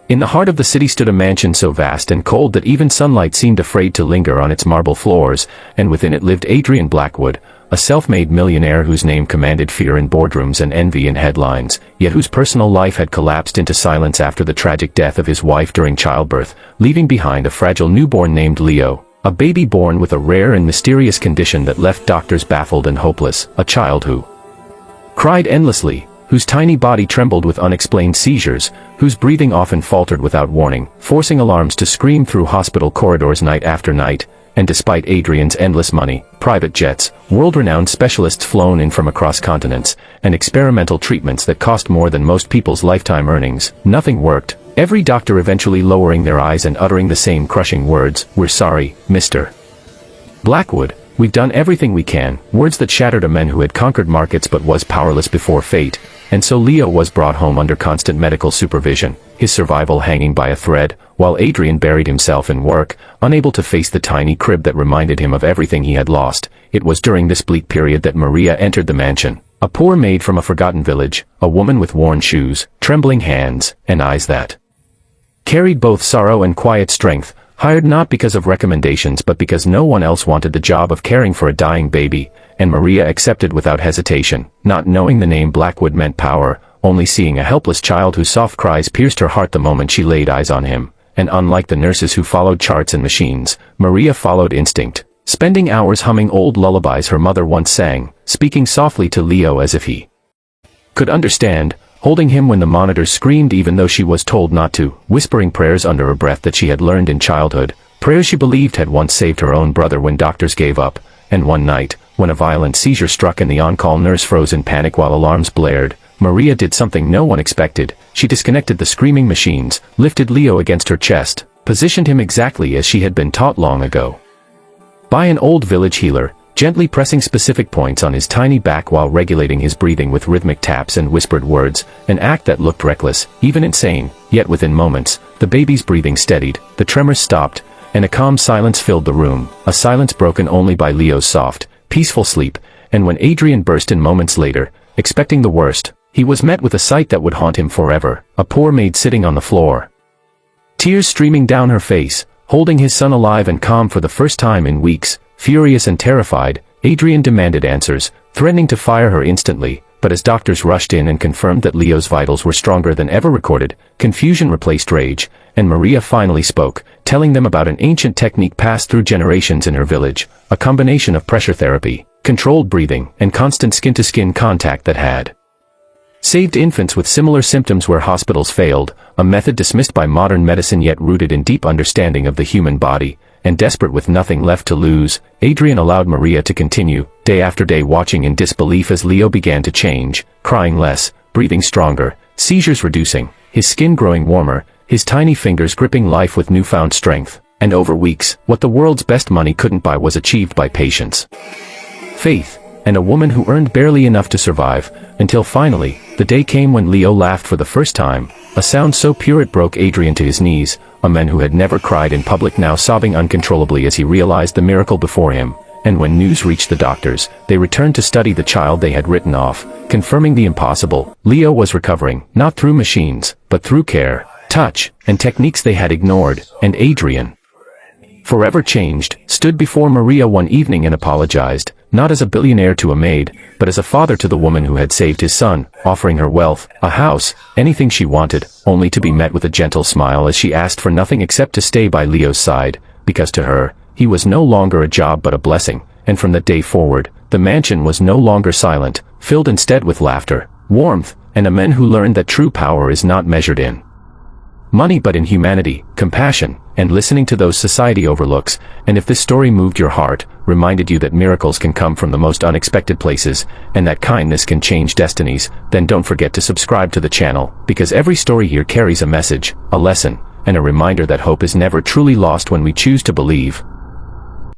In the heart of the city stood a mansion so vast and cold that even sunlight seemed afraid to linger on its marble floors, and within it lived Adrian Blackwood, a self-made millionaire whose name commanded fear in boardrooms and envy in headlines, yet whose personal life had collapsed into silence after the tragic death of his wife during childbirth, leaving behind a fragile newborn named Leo, a baby born with a rare and mysterious condition that left doctors baffled and hopeless, a child who cried endlessly, whose tiny body trembled with unexplained seizures, whose breathing often faltered without warning, forcing alarms to scream through hospital corridors night after night. And despite Adrian's endless money, private jets, world-renowned specialists flown in from across continents, and experimental treatments that cost more than most people's lifetime earnings, nothing worked, every doctor eventually lowering their eyes and uttering the same crushing words, "We're sorry, Mr. Blackwood. We've done everything we can," words that shattered a man who had conquered markets but was powerless before fate. And so Leo was brought home under constant medical supervision, his survival hanging by a thread, while Adrian buried himself in work, unable to face the tiny crib that reminded him of everything he had lost. It was during this bleak period that Maria entered the mansion, a poor maid from a forgotten village, a woman with worn shoes, trembling hands, and eyes that carried both sorrow and quiet strength, hired not because of recommendations but because no one else wanted the job of caring for a dying baby, and Maria accepted without hesitation, not knowing the name Blackwood meant power, only seeing a helpless child whose soft cries pierced her heart the moment she laid eyes on him. And unlike the nurses who followed charts and machines, Maria followed instinct, spending hours humming old lullabies her mother once sang, speaking softly to Leo as if he could understand, holding him when the monitors screamed even though she was told not to, whispering prayers under her breath that she had learned in childhood, prayers she believed had once saved her own brother when doctors gave up. And one night, when a violent seizure struck and the on-call nurse froze in panic while alarms blared, Maria did something no one expected. She disconnected the screaming machines, lifted Leo against her chest, positioned him exactly as she had been taught long ago by an old village healer, gently pressing specific points on his tiny back while regulating his breathing with rhythmic taps and whispered words, an act that looked reckless, even insane, yet within moments, the baby's breathing steadied, the tremors stopped, and a calm silence filled the room, a silence broken only by Leo's soft, peaceful sleep. And when Adrian burst in moments later, expecting the worst, he was met with a sight that would haunt him forever, a poor maid sitting on the floor, tears streaming down her face, holding his son alive and calm for the first time in weeks. Furious and terrified, Adrian demanded answers, threatening to fire her instantly, but as doctors rushed in and confirmed that Leo's vitals were stronger than ever recorded, confusion replaced rage, and Maria finally spoke, telling them about an ancient technique passed through generations in her village, a combination of pressure therapy, controlled breathing, and constant skin-to-skin contact that had saved infants with similar symptoms where hospitals failed, a method dismissed by modern medicine yet rooted in deep understanding of the human body. And desperate with nothing left to lose, Adrian allowed Maria to continue, day after day watching in disbelief as Leo began to change, crying less, breathing stronger, seizures reducing, his skin growing warmer, his tiny fingers gripping life with newfound strength. And over weeks, what the world's best money couldn't buy was achieved by patience, faith, and a woman who earned barely enough to survive, until finally, the day came when Leo laughed for the first time, a sound so pure it broke Adrian to his knees, a man who had never cried in public now sobbing uncontrollably as he realized the miracle before him. And when news reached the doctors, they returned to study the child they had written off, confirming the impossible. Leo was recovering, not through machines, but through care, touch, and techniques they had ignored. And Adrian, forever changed, stood before Maria one evening and apologized, not as a billionaire to a maid, but as a father to the woman who had saved his son, offering her wealth, a house, anything she wanted, only to be met with a gentle smile as she asked for nothing except to stay by Leo's side, because to her, he was no longer a job but a blessing. And from that day forward, the mansion was no longer silent, filled instead with laughter, warmth, and a man who learned that true power is not measured in money but in humanity, compassion, and listening to those society overlooks. And if this story moved your heart, reminded you that miracles can come from the most unexpected places, and that kindness can change destinies, then don't forget to subscribe to the channel, because every story here carries a message, a lesson, and a reminder that hope is never truly lost when we choose to believe.